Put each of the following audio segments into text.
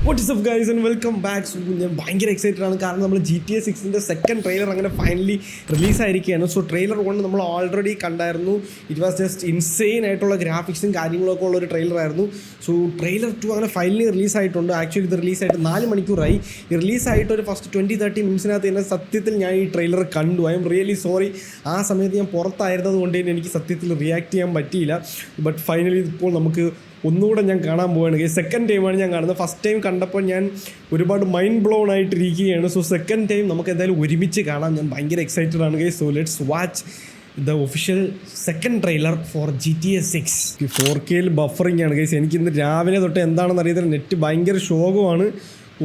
What is up guys and welcome back. ഞാൻ ഭയങ്കര excited ആണ് കാരണം നമ്മൾ GTA 6ൻ്റെ സെക്കൻഡ് ട്രെയിലർ അങ്ങനെ ഫൈനലി റിലീസായിരിക്കുകയാണ്. സോ ട്രെയിലർ 1 നമ്മൾ ഓൾറെഡി കണ്ടായിരുന്നു. ഇറ്റ് വാസ് ജസ്റ്റ് ഇൻസെയിൻ ആയിട്ടുള്ള ഗ്രാഫിക്സും കാര്യങ്ങളൊക്കെ ഉള്ള ഒരു ട്രെയിലർ ആയിരുന്നു. സോ ട്രെയിലർ 2 അങ്ങനെ ഫൈനലി റിലീസായിട്ടുണ്ട്. ആക്ച്വലി ഇത് റിലീസായിട്ട് 4 മണിക്കൂറായി. ഈ റിലീസായിട്ട് ഒരു ഫസ്റ്റ് 20-30 മിനിറ്റ്സിനകത്ത് തന്നെ സത്യത്തിൽ ഞാൻ ഈ ട്രെയിലർ കണ്ടു. I am really sorry. ആ സമയത്ത് ഞാൻ പുറത്തായിരുന്നത് കൊണ്ട് തന്നെ എനിക്ക് സത്യത്തിൽ റിയാക്ട് ചെയ്യാൻ പറ്റിയില്ല. ബട്ട് ഫൈനലി ഇപ്പോൾ നമുക്ക് ഒന്നുകൂടെ ഞാൻ കാണാൻ പോവുകയാണ്. സെക്കൻഡ് ടൈമാണ് ഞാൻ കാണുന്നത്. ഫസ്റ്റ് ടൈം കണ്ടപ്പോൾ ഞാൻ ഒരുപാട് മൈൻഡ് ബ്ലോൺ ആയിട്ടിരിക്കുകയാണ്. സോ സെക്കൻഡ് ടൈം നമുക്ക് എന്തായാലും ഒരുമിച്ച് കാണാം. ഞാൻ ഭയങ്കര എക്സൈറ്റഡ് ആണ് guys. So let's watch the official second trailer for GTA 6. 4Kയിൽ ബഫറിംഗ് ആണ് ഗൈസ്. എനിക്കിന്ന് രാവിലെ തൊട്ട് എന്താണെന്ന് അറിയത്തില്ല. നെറ്റ് ഭയങ്കര ശോകമാണ്.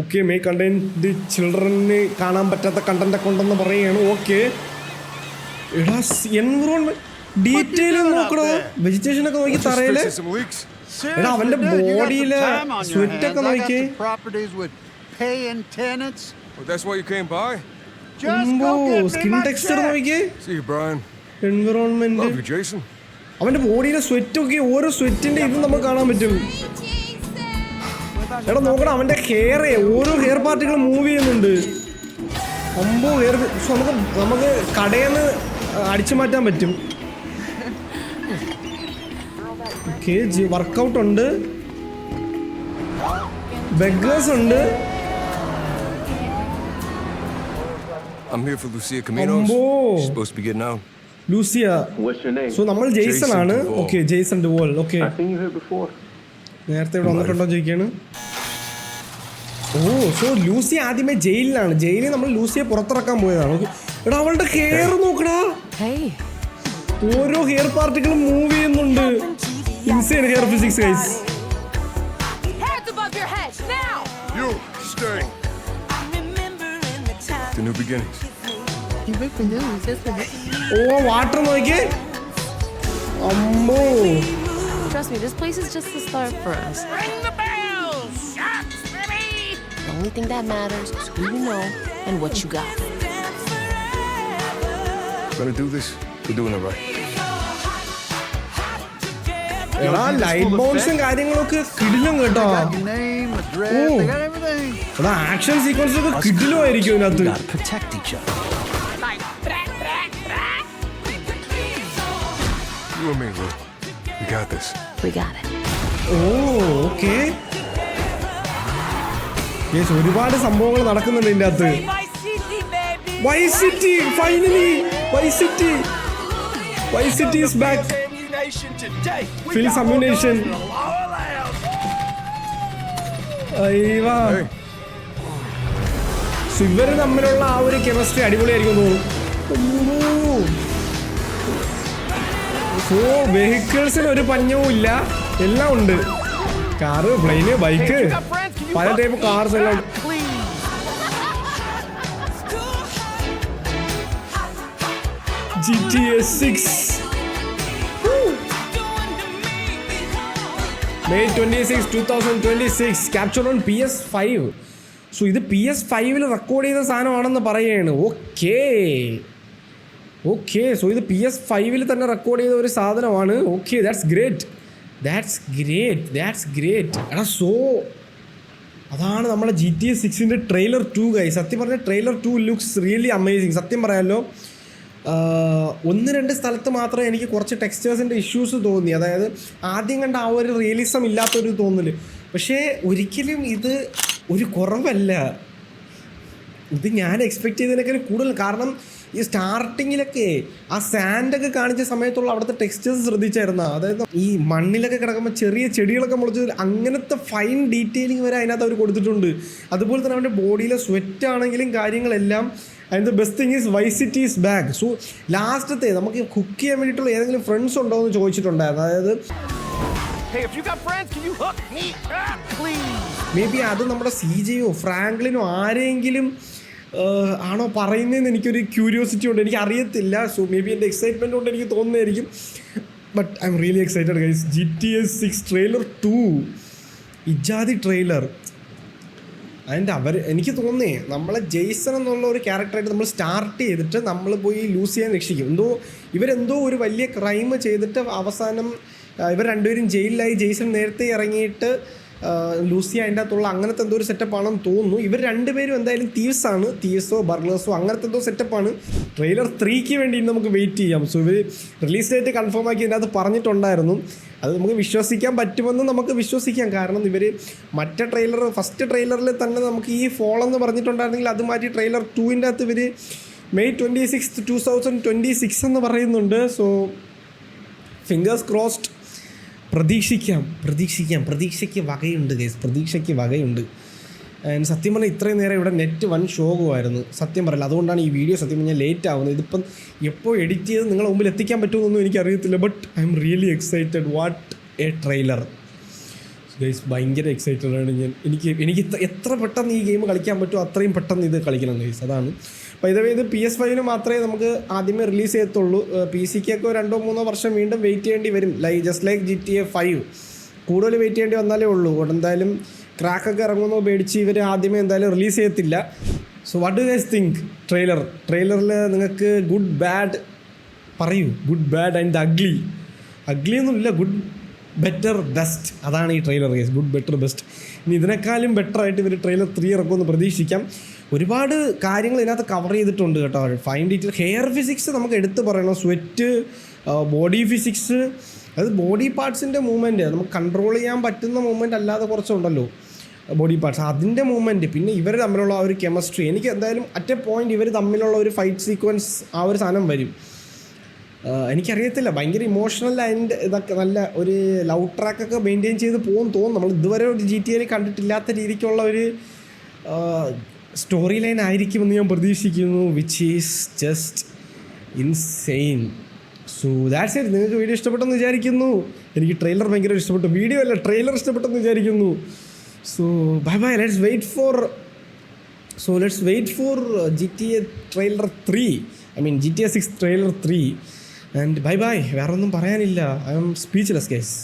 ഓക്കെ, മേ കണ്ടന്റ് ചിൽഡ്രന് കാണാൻ പറ്റാത്ത കണ്ടൻ്റൊക്കെ ഉണ്ടെന്ന് പറയുകയാണ്. ഓക്കെ എടാ, എൻവിറോൺമെന്റ് ഡീറ്റെയിൽ നോക്കണോ, വെജിറ്റേഷനൊക്കെ നോക്കി തറയില്. എടാ അവന്റെ ബോഡിയിലെ സ്വെറ്റ് ഒക്കെ നോക്കി. സ്കിൻ ടെക്സ്ചർ നോക്കി, എൻവിറോൺമെന്റ്, അവന്റെ ബോഡിയിലെ സ്വെറ്റ് ഒക്കെ, ഓരോ സ്വെറ്റിന്റെ ഇത് നമുക്ക് കാണാൻ പറ്റും. എടാ നോക്കണം, അവന്റെ ഹെയർ, ഓരോ ഹെയർ പാർട്ടികൾ മൂവ് ചെയ്യുന്നുണ്ട്. അമ്പോ ഹെയർ നമുക്ക് കടയിൽ നിന്ന് അടിച്ചു മാറ്റാൻ പറ്റും. വർക്കൗട്ട് ഉണ്ട്, ബെഗേഴ്സ് ഉണ്ട്. ലൂസിയ. സോ നമ്മൾ ജെയ്സൺ ആണ്. Okay, Jason Duval. ഓക്കെ, നേരത്തെ ഇവിടെ വന്നിട്ടുണ്ടോ ചോദിക്കാണ്. ഓ, സോ ലൂസി ആദ്യമേ ജയിലിലാണ്. ജയിലിൽ നമ്മൾ ലൂസിയെ പുറത്തിറക്കാൻ പോയതാണ്. എടാ അവളുടെ ഹെയർ നോക്കടാ, ഓരോ ഹെയർ പാർട്ടികളും മൂവ് ചെയ്യുന്നുണ്ട്. Insane hair physics, guys. Hands above your head now. You stay. The new beginnings. You break the news, isn't it? Oh, water noike. Ambo. Trust me, this place is just the start for us. Ring the bell, shots, baby. The only thing that matters is who you know and what you got. Gonna do this. We're doing it right. എടാ light ബൗൺസും കാര്യങ്ങളൊക്കെ കിടിലും കേട്ടോ. എടാ action sequence ഒക്കെ കിടിലും ആയിരിക്കും ഇതിനകത്ത്. Okay, ഒരുപാട് സംഭവങ്ങൾ നടക്കുന്നുണ്ട് ഇതിന്റെ അകത്ത്. Vice City, finally Vice City. Vice City is back. Phil's ammunition. ഇവര് തമ്മിലുള്ള ആ ഒരു കെമിസ്ട്രി അടിപൊളിയായിരിക്കും തോന്നുന്നു. സോ വെഹിക്കിൾസിന് ഒരു പഞ്ഞവും ഇല്ല, എല്ലാം ഉണ്ട്. കാറ്, പ്ലെയിന്, ബൈക്ക്, പല ടൈപ്പ് കാർസ് എല്ലാം ഉണ്ട്. GTA 6 May 26, 2026 captured on PS5. So ഇത് PS5 റെക്കോർഡ് ചെയ്ത സാധനമാണെന്ന് പറയുകയാണ്. ഓക്കെ, സോ ഇത് PS5 തന്നെ റെക്കോർഡ് ചെയ്ത ഒരു സാധനമാണ്. Okay, that's great. എടാ സോ അതാണ് നമ്മുടെ GTA 6ൻ്റെ ട്രെയിലർ 2 ഗൈസ്. സത്യം പറഞ്ഞാൽ ട്രെയിലർ 2 ലുക്സ് റിയലി അമേസിങ്. സത്യം പറയാമല്ലോ, 1-2 സ്ഥലത്ത് മാത്രമേ എനിക്ക് കുറച്ച് ടെക്സ്റ്റേഴ്സിൻ്റെ ഇഷ്യൂസ് തോന്നി. അതായത് ആദ്യം കണ്ട ആ ഒരു റിയലിസം ഇല്ലാത്തൊരു തോന്നൽ. പക്ഷേ ഒരിക്കലും ഇത് ഒരു കുറവല്ല. ഇത് ഞാൻ എക്സ്പെക്ട് ചെയ്തതിനേക്കാൾ കൂടുതൽ. കാരണം ഈ സ്റ്റാർട്ടിങ്ങിലൊക്കെ ആ സാൻഡൊക്കെ കാണിച്ച സമയത്തുള്ള അവിടുത്തെ ടെക്സ്റ്റേഴ്സ് ശ്രദ്ധിച്ചായിരുന്നു. അതായത് ഈ മണ്ണിലൊക്കെ കിടക്കുമ്പോൾ ചെറിയ ചെടികളൊക്കെ മുളച്ചത്, അങ്ങനത്തെ ഫൈൻ ഡീറ്റെയിലിംഗ് വരെ അതിനകത്ത് അവർ കൊടുത്തിട്ടുണ്ട്. അതുപോലെ തന്നെ അവൻ്റെ ബോഡിയിലെ സ്വെറ്റ് ആണെങ്കിലും കാര്യങ്ങളെല്ലാം. And the best thing is vice City is back. So ലാസ്റ്റത്തെ നമുക്ക് കുക്ക് ചെയ്യാൻ വേണ്ടിയിട്ടുള്ള ഏതെങ്കിലും ഫ്രണ്ട്സ് ഉണ്ടോ എന്ന് ചോദിച്ചിട്ടുണ്ടായിരുന്നു. അതായത് മേ ബി അത് നമ്മുടെ CJയോ ഫ്രാങ്ക്ലിനോ ആരെങ്കിലും ആണോ പറയുന്നതെന്ന് എനിക്കൊരു ക്യൂരിയോസിറ്റി ഉണ്ട്. എനിക്ക് അറിയത്തില്ല. സോ മേ ബി എൻ്റെ എക്സൈറ്റ്മെൻറ്റ് കൊണ്ട് എനിക്ക് തോന്നുന്നതായിരിക്കും. But I'm really excited guys. GTA 6 trailer 2 ഇജാതി ട്രെയിലർ. അതിൻ്റെ എനിക്ക് തോന്നി നമ്മളെ ജെയ്സൺ എന്നുള്ള ഒരു ക്യാരക്ടറായിട്ട് നമ്മൾ സ്റ്റാർട്ട് ചെയ്തിട്ട് നമ്മൾ പോയി ലൂസിയെ രക്ഷിക്കും. ഇവരെന്തോ ഒരു വലിയ ക്രൈം ചെയ്തിട്ട് അവസാനം ഇവർ രണ്ടുപേരും ജയിലിലായി. ജെയ്സൺ നേരത്തെ ഇറങ്ങിയിട്ട് ലൂസിയ അതിൻ്റെ അകത്തുള്ള അങ്ങനത്തെ എന്തോ ഒരു സെറ്റപ്പാണെന്ന് തോന്നുന്നു. ഇവർ രണ്ടുപേരും എന്തായാലും തീവ്സാണ്, തീവ്സോ ബർഗ്ലേഴ്സോ അങ്ങനത്തെ എന്തോ സെറ്റപ്പാണ്. ട്രെയിലർ 3ക്ക് വേണ്ടി നമുക്ക് വെയിറ്റ് ചെയ്യാം. സോ ഇവർ റിലീസ് ഡേറ്റ് കൺഫേം ആക്കി ഇതിനകത്ത് പറഞ്ഞിട്ടുണ്ടായിരുന്നു. അത് നമുക്ക് വിശ്വസിക്കാൻ പറ്റുമെന്ന് നമുക്ക് വിശ്വസിക്കാം. കാരണം ഇവർ മറ്റേ ട്രെയിലർ ഫസ്റ്റ് ട്രെയിലറിൽ തന്നെ നമുക്ക് ഈ ഫോൾ എന്ന് പറഞ്ഞിട്ടുണ്ടായിരുന്നെങ്കിൽ അത് മാറ്റി ട്രെയിലർ 2ൻ്റെ അകത്ത് ഇവർ May 26, 2026 എന്ന് പറയുന്നുണ്ട്. So fingers crossed. പ്രതീക്ഷയ്ക്ക് വകയുണ്ട് ഗൈസ്, പ്രതീക്ഷയ്ക്ക് വകയുണ്ട്. സത്യം പറഞ്ഞാൽ ഇത്രയും നേരം ഇവിടെ നെറ്റ് വൺ ശോകമായിരുന്നു, സത്യം പറയില്ല. അതുകൊണ്ടാണ് ഈ വീഡിയോ സത്യം പറഞ്ഞാൽ ലേറ്റ് ആവുന്നത്. ഇതിപ്പം എപ്പോൾ എഡിറ്റ് ചെയ്ത് നിങ്ങളുടെ മുമ്പിൽ എത്തിക്കാൻ പറ്റുമെന്നൊന്നും എനിക്കറിയത്തില്ല. But I'm really excited. What A trailer guys. ഭയങ്കര എക്സൈറ്റഡ് ആണ് ഞാൻ. എനിക്ക് എത്ര പെട്ടെന്ന് ഈ ഗെയിം കളിക്കാൻ പറ്റുമോ അത്രയും പെട്ടെന്ന് ഇത് കളിക്കണം ഗൈസ്. അതാണ്. അപ്പോൾ ഇത് PS5 മാത്രമേ നമുക്ക് ആദ്യമേ റിലീസ് ചെയ്യത്തുള്ളൂ. PC-ക്കൊക്കെ 2-3 വർഷം വീണ്ടും വെയിറ്റ് ചെയ്യേണ്ടി വരും. ജസ്റ്റ് ലൈക്ക് GTA 5 കൂടുതൽ വെയിറ്റ് ചെയ്യേണ്ടി വന്നാലേ ഉള്ളൂ. എന്തായാലും ക്രാക്കൊക്കെ ഇറങ്ങുന്നോ പേടിച്ച് ഇവർ ആദ്യമേ എന്തായാലും റിലീസ് ചെയ്യത്തില്ല. So what do guys think? ട്രെയിലറിൽ നിങ്ങൾക്ക് ഗുഡ് ബാഡ് പറയൂ. ഗുഡ് ബാഡ് ആൻഡ് അഗ്ലി ഒന്നുമില്ല, ഗുഡ് ബെറ്റർ ബെസ്റ്റ്. അതാണ് ഈ trailer guys, good better best. ഇനി ഇതിനേക്കാളും ബെറ്ററായിട്ട് ഇവർ ട്രെയിലർ 3 ഇറക്കുമെന്ന് പ്രതീക്ഷിക്കാം. ഒരുപാട് കാര്യങ്ങൾ ഇതിനകത്ത് കവർ ചെയ്തിട്ടുണ്ട് കേട്ടോ. ഫൈൻ ഡീറ്റെയിൽ, ഹെയർ ഫിസിക്സ് നമുക്ക് എടുത്ത് പറയണം, സ്വെറ്റ്, ബോഡി ഫിസിക്സ്, അത് ബോഡി പാർട്സിൻ്റെ മൂവ്മെൻറ്റ് നമുക്ക് കൺട്രോൾ ചെയ്യാൻ പറ്റുന്ന മൂവ്മെൻറ്റ് അല്ലാതെ കുറച്ചുണ്ടല്ലോ ബോഡി പാർട്സ്, അതിൻ്റെ മൂവ്മെൻറ്റ്, പിന്നെ ഇവർ തമ്മിലുള്ള ആ ഒരു കെമിസ്ട്രി. എനിക്ക് എന്തായാലും അറ്റ് എ പോയിൻറ്റ് ഇവർ തമ്മിലുള്ള ഒരു ഫൈറ്റ് സീക്വൻസ് ആ ഒരു സാധനം വരും. എനിക്കറിയത്തില്ല, ഭയങ്കര ഇമോഷണൽ ആൻഡ് ഇതൊക്കെ നല്ല ഒരു ലവ് ട്രാക്കൊക്കെ മെയിൻറ്റെയിൻ ചെയ്ത് തോന്നുന്നു. നമ്മൾ ഇതുവരെ ഒരു GTA കണ്ടിട്ടില്ലാത്ത രീതിക്കുള്ള ഒരു സ്റ്റോറി ലൈൻ ആയിരിക്കുമെന്ന് ഞാൻ പ്രതീക്ഷിക്കുന്നു, which is just insane. So that's it. നിങ്ങൾക്ക് വീഡിയോ ഇഷ്ടപ്പെട്ടെന്ന് വിചാരിക്കുന്നു. എനിക്ക് ട്രെയിലർ ഭയങ്കര ഇഷ്ടപ്പെട്ടു. വീഡിയോ അല്ല, ട്രെയിലർ ഇഷ്ടപ്പെട്ടെന്ന് വിചാരിക്കുന്നു. So bye. Let's wait for GTA trailer 3. GTA 6 trailer 3. And bye. വേറെ ഒന്നും പറയാനില്ല. I am speechless guys.